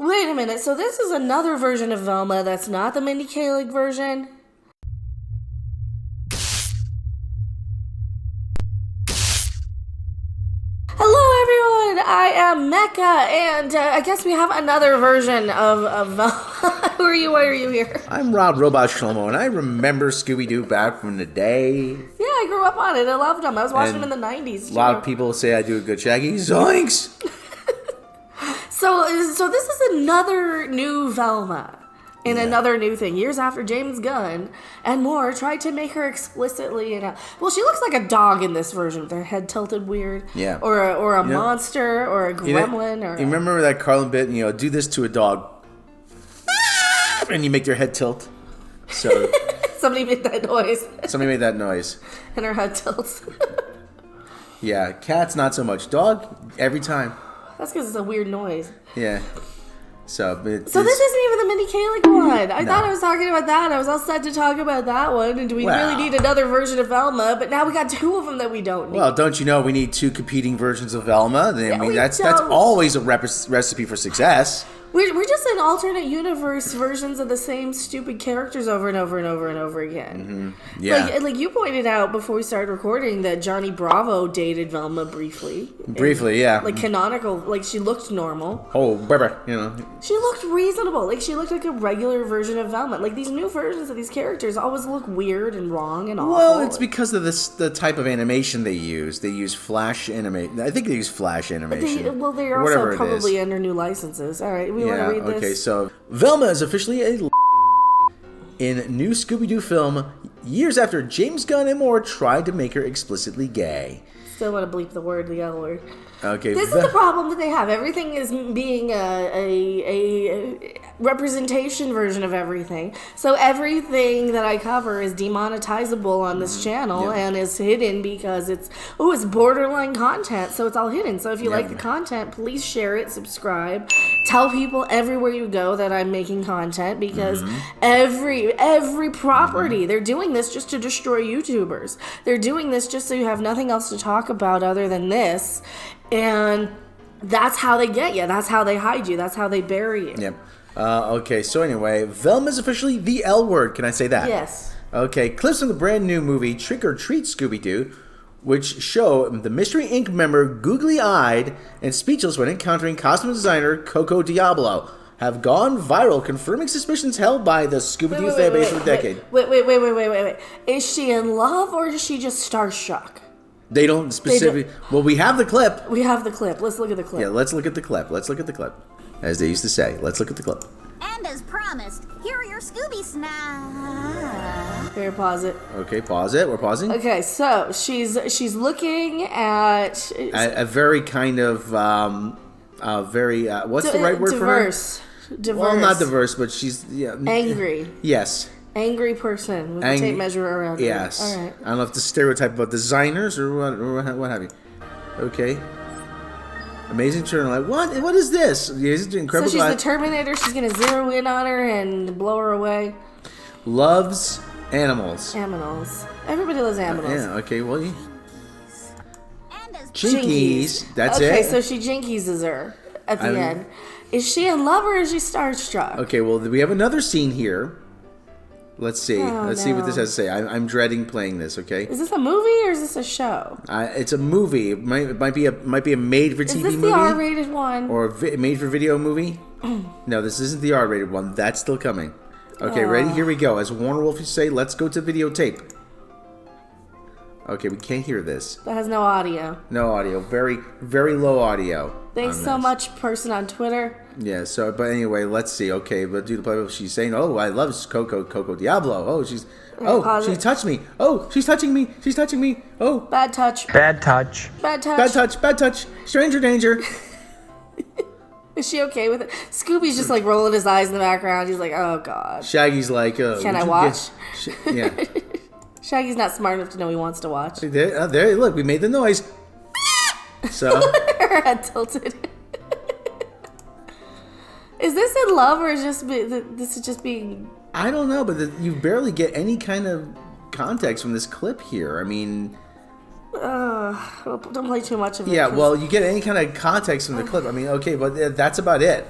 Wait a minute, so this is another version of Velma that's not the Mindy Kaling version? Hello everyone, I am Mecca, and I guess we have another version of Velma. Who are you, why are you here? I'm Rob Robot Shlomo, and I remember Scooby Doo back from the day. Yeah, I grew up on it, I loved them. I was watching them in the 90s. A lot of people say I do a good Shaggy. Zoinks! So this is another new Velma. And another new thing. Years after James Gunn and more tried to make her explicitly, well, she looks like a dog in this version with her head tilted weird. Yeah. Or a monster or a gremlin. You remember that Carlin bit, do this to a dog. And you make their head tilt. So Somebody made that noise. Somebody made that noise. And her head tilts. Yeah, cats not so much. Dog, every time. That's because it's a weird noise. Yeah. So this isn't even the Mindy Kaling one. I thought I was talking about that. I was all set to talk about that one. And do we really need another version of Velma? But now we got two of them that we don't need. Well, don't you know we need two competing versions of Velma? That's always a recipe for success. We're just in alternate universe versions of the same stupid characters over and over and over and over again. Mm-hmm. Yeah. Like you pointed out before we started recording that Johnny Bravo dated Velma briefly. Yeah. Like canonical, like she looked normal. Oh, baby, She looked reasonable. Like she looked like a regular version of Velma. Like these new versions of these characters always look weird and wrong and awful. Well, it's because of the type of animation they use. They use Flash animation. I think they use Flash animation. They're also probably under new licenses. All right, we want to read this. Okay, so Velma is officially in new Scooby-Doo film years after James Gunn and more tried to make her explicitly gay. Still want to bleep the L word. Okay. This is the problem that they have. Everything is being a representation version of everything. So everything that I cover is demonetizable on this channel and is hidden because it's borderline content. So it's all hidden. So if you like the content, please share it, subscribe, tell people everywhere you go that I'm making content because every property, they're doing this just to destroy YouTubers. They're doing this just so you have nothing else to talk about other than this. And that's how they get you. That's how they hide you. That's how they bury you. Yep. Okay, so anyway, Velma's officially the L word. Can I say that? Yes. Okay, clips from the brand new movie Trick or Treat Scooby Doo, which show the Mystery Inc. member googly-eyed and speechless when encountering costume designer Coco Diablo, have gone viral, confirming suspicions held by the Scooby-Doo fan base for a decade. Wait. Is she in love or is she just starstruck? They don't specifically... Well, we have the clip. We have the clip. Let's look at the clip. Yeah, let's look at the clip. As they used to say, let's look at the clip. And as promised, here are your Scooby snacks. Here, pause it. Okay, pause it. We're pausing. Okay, so she's looking at... A very kind of... very... what's the right word for her? Diverse. Well, not diverse, but she's... Angry. Yes. Angry person with a tape measure around her. Yes. All right. I don't know if it's a stereotype about designers or what have you. Okay. Amazing turn. Like, what is this? Incredible. So she's the Terminator. She's going to zero in on her and blow her away. Loves animals. Aminals. Everybody loves animals. Yeah, okay, well, Jinkies. That's it? Okay, so she Jinkies her at the end. Is she in love or is she starstruck? Okay, well, we have another scene here. Let's see. Let's see what this has to say. I'm dreading playing this. Okay. Is this a movie or is this a show? It's a movie. It might be a made-for-TV movie. Is this the R-rated one? Or a made-for-video movie? No, this isn't the R-rated one. That's still coming. Okay, ready? Here we go. As Warner Wolf used to say, let's go to videotape. Okay, we can't hear this. That has no audio. No audio. Very, very low audio. Thanks so much, person on Twitter. Yeah, but anyway, let's see. Okay, but do the play. She's saying, oh, I love Coco Diablo. Oh, she touched me. Oh, she's touching me. Oh. Bad touch. Stranger danger. Is she okay with it? Scooby's just like rolling his eyes in the background. He's like, oh, God. Shaggy's like, can I watch? Yeah. Shaggy's not smart enough to know he wants to watch. There, look, we made the noise. So. Her head tilted. Is this in love or is this is just being... I don't know, but you barely get any kind of context from this clip here. I mean... don't play too much of it. Yeah, well, you get any kind of context from the clip. I mean, okay, but that's about it.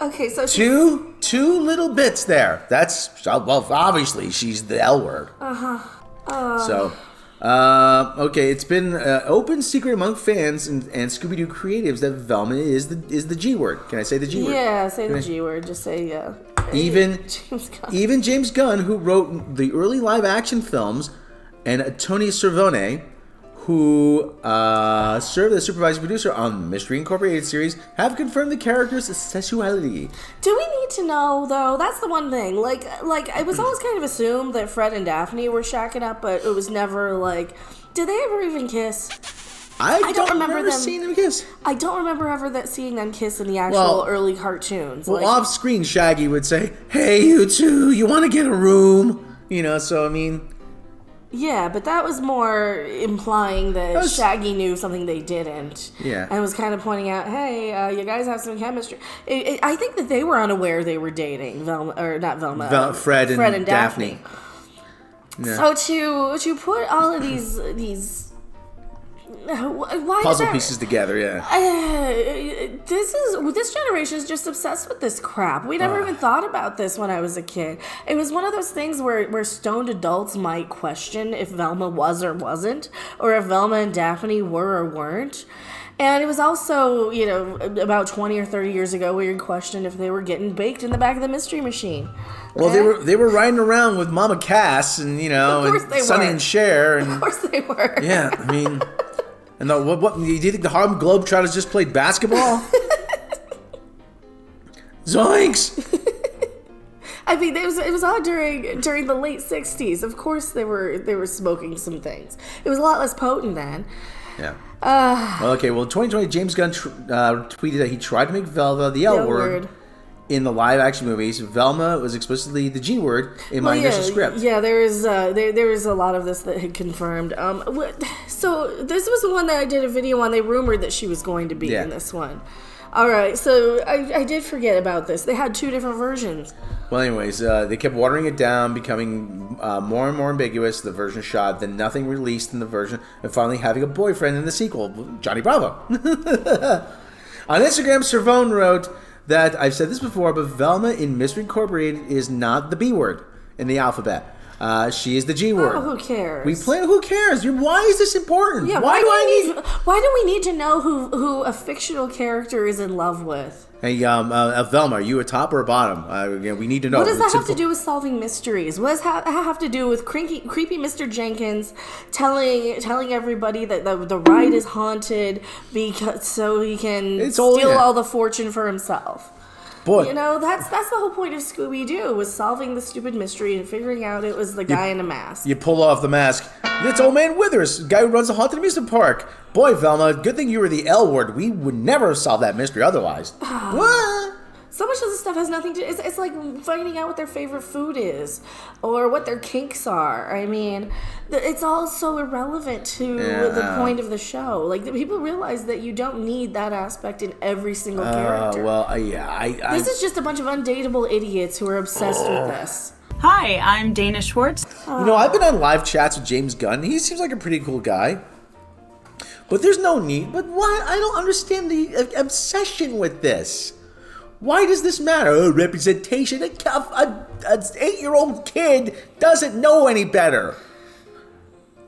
Okay, so Two little bits there. That's, well, obviously she's the L word. So, okay, it's been open secret among fans and Scooby-Doo creatives that Velma is the G word. Can I say the G word? Yeah, say the G word. Just say yeah. Even James Gunn. James Gunn, who wrote the early live-action films, and Tony Cervone, who served as supervising producer on the Mystery Incorporated series, have confirmed the character's sexuality. Do we need to know, though? That's the one thing. Like it was always kind of assumed that Fred and Daphne were shacking up, but it was never like, did they ever even kiss? I don't remember them seeing them kiss. I don't remember ever seeing them kiss in the actual early cartoons. Well, off screen, Shaggy would say, "Hey, you two, you want to get a room?" You know, so I mean. Yeah, but that was more implying that Shaggy knew something they didn't. Yeah. And was kind of pointing out, hey, you guys have some chemistry. I think that they were unaware they were dating Fred and Daphne. So Yeah. to put all of these why puzzle pieces together, yeah. This generation is just obsessed with this crap. We never even thought about this when I was a kid. It was one of those things where stoned adults might question if Velma was or wasn't, or if Velma and Daphne were or weren't. And it was also, about 20 or 30 years ago, we questioned if they were getting baked in the back of the Mystery Machine. Well, they were riding around with Mama Cass and and Sonny and Cher. And, of course they were. Yeah, I mean, and what do you think the Harlem Globetrotters just played basketball? Zoinks! I mean, it was all during the late '60s. Of course, they were smoking some things. It was a lot less potent then. Yeah. Well, 2020, James Gunn tweeted that he tried to make Velma the L word in the live-action movies. Velma was explicitly the G word in my initial script. Yeah, there is a lot of this that had confirmed. So this was the one that I did a video on. They rumored that she was going to be in this one. All right, so I did forget about this. They had two different versions. Well, anyways, they kept watering it down, becoming more and more ambiguous, the version shot, then nothing released in the version, and finally having a boyfriend in the sequel, Johnny Bravo. On Instagram, Cervone wrote that, I've said this before, but Velma in Mystery Incorporated is not the B word in the alphabet. She is the G word. Oh, who cares? Who cares? Why is this important? Yeah, why do we need to know who a fictional character is in love with? Hey, Velma, are you a top or a bottom? We need to know. What does that have to do with solving mysteries? What does that have to do with creepy Mr. Jenkins telling everybody that the ride is haunted so he can steal all the fortune for himself? Boy. That's the whole point of Scooby Doo, was solving the stupid mystery and figuring out it was the guy in a mask. You pull off the mask. It's Old Man Withers, the guy who runs the Haunted Amusement Park. Boy, Velma, good thing you were the L word. We would never have solved that mystery otherwise. What? So much of this stuff has nothing to... It's like finding out what their favorite food is or what their kinks are. I mean, it's all so irrelevant to the point of the show. Like, people realize that you don't need that aspect in every single character. This is just a bunch of undateable idiots who are obsessed with this. Hi, I'm Dana Schwartz. I've been on live chats with James Gunn. He seems like a pretty cool guy. But there's no need. But why? I don't understand the obsession with this. Why does this matter? Representation. An 8-year-old kid doesn't know any better.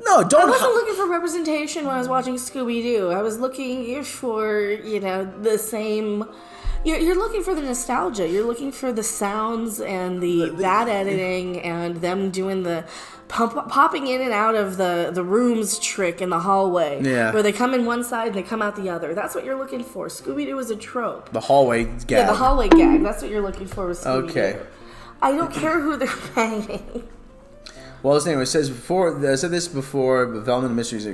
No, don't. I wasn't looking for representation when I was watching Scooby-Doo. I was looking for, the same... You're looking for the nostalgia. You're looking for the sounds and the bad editing and them doing the popping in and out of the rooms trick in the hallway. Yeah. Where they come in one side and they come out the other. That's what you're looking for. Scooby-Doo is a trope. The hallway gag. Yeah, the hallway gag. That's what you're looking for with Scooby-Doo. Okay. I don't care who they're banging. Well, anyway, it says I said this before, but Velma in the Mysteries,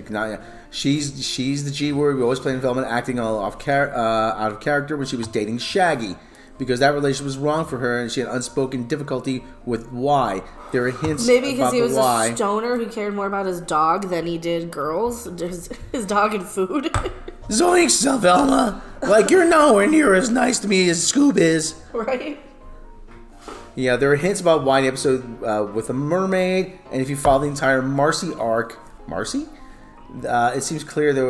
she's the G word. We always played Velma acting out of character when she was dating Shaggy, because that relationship was wrong for her, and she had unspoken difficulty with why. There are hints maybe because about he was why. A stoner who cared more about his dog than he did girls, his dog and food. Zoinks, Velma! Like, you're nowhere near as nice to me as Scoob is. Right? Yeah, there are hints about why the episode with a mermaid, and if you follow the entire Marcy arc, it seems clear that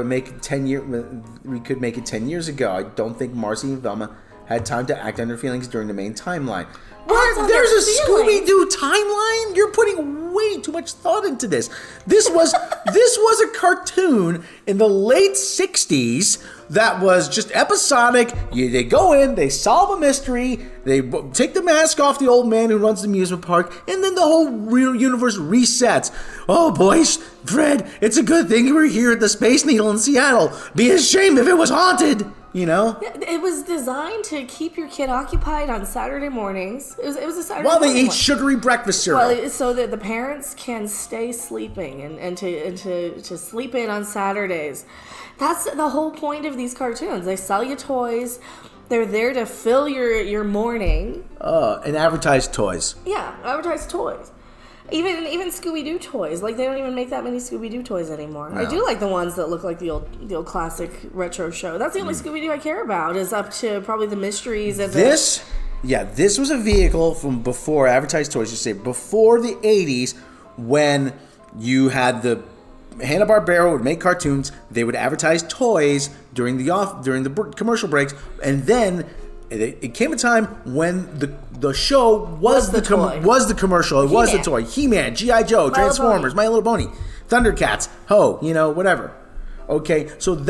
we could make it 10 years ago. I don't think Marcy and Velma had time to act on their feelings during the main timeline. What's on There's a their feelings? Scooby-Doo timeline? You're putting way too much thought into this. This was a cartoon in the late 60s that was just episodic. They go in, they solve a mystery, they take the mask off the old man who runs the amusement park, and then the whole real universe resets. Oh, boys, Fred, it's a good thing we're here at the Space Needle in Seattle. Be a shame if it was haunted. You know? It was designed to keep your kid occupied on Saturday mornings. It was a Saturday While they morning eat one. sugary breakfast cereal. Well, so that the parents can stay sleeping and to sleep in on Saturdays. That's the whole point of these cartoons. They sell you toys. They're there to fill your morning. And advertise toys. Yeah, advertise toys. Even Scooby-Doo toys. Like, they don't even make that many Scooby-Doo toys anymore. No. I do like the ones that look like the old classic retro show. That's the only Scooby-Doo I care about, is up to probably the mysteries and this was a vehicle from before advertised toys. You say before the 80s, when you had the Hanna-Barbera would make cartoons. They would advertise toys during the commercial breaks, and then it came a time when the show was the commercial. It was the toy. He-Man, G.I. Joe, Transformers, My Little Pony, Thundercats, whatever. Okay, so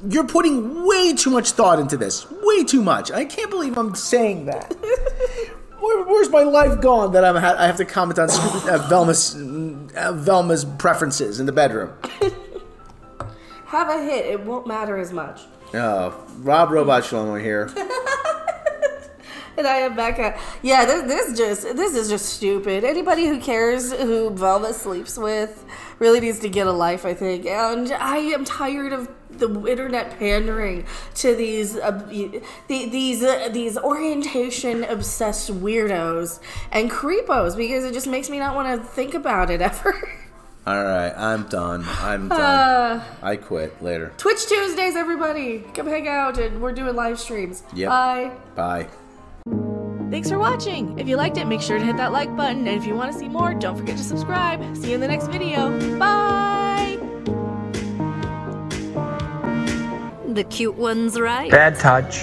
you're putting way too much thought into this. Way too much. I can't believe I'm saying that. Where's my life gone that I have to comment on Velma's preferences in the bedroom? Have a hit. It won't matter as much. Rob Robot Shlomo here. And I am Becca. Yeah, this is just stupid. Anybody who cares who Velma sleeps with really needs to get a life, I think. And I am tired of the internet pandering to these orientation obsessed weirdos and creepos, because it just makes me not want to think about it ever. All right, I'm done. I quit later. Twitch Tuesdays, everybody. Come hang out, and we're doing live streams. Yep. Bye. Bye. Thanks for watching. If you liked it, make sure to hit that like button. And if you want to see more, don't forget to subscribe. See you in the next video. Bye! The cute ones, right? Bad touch.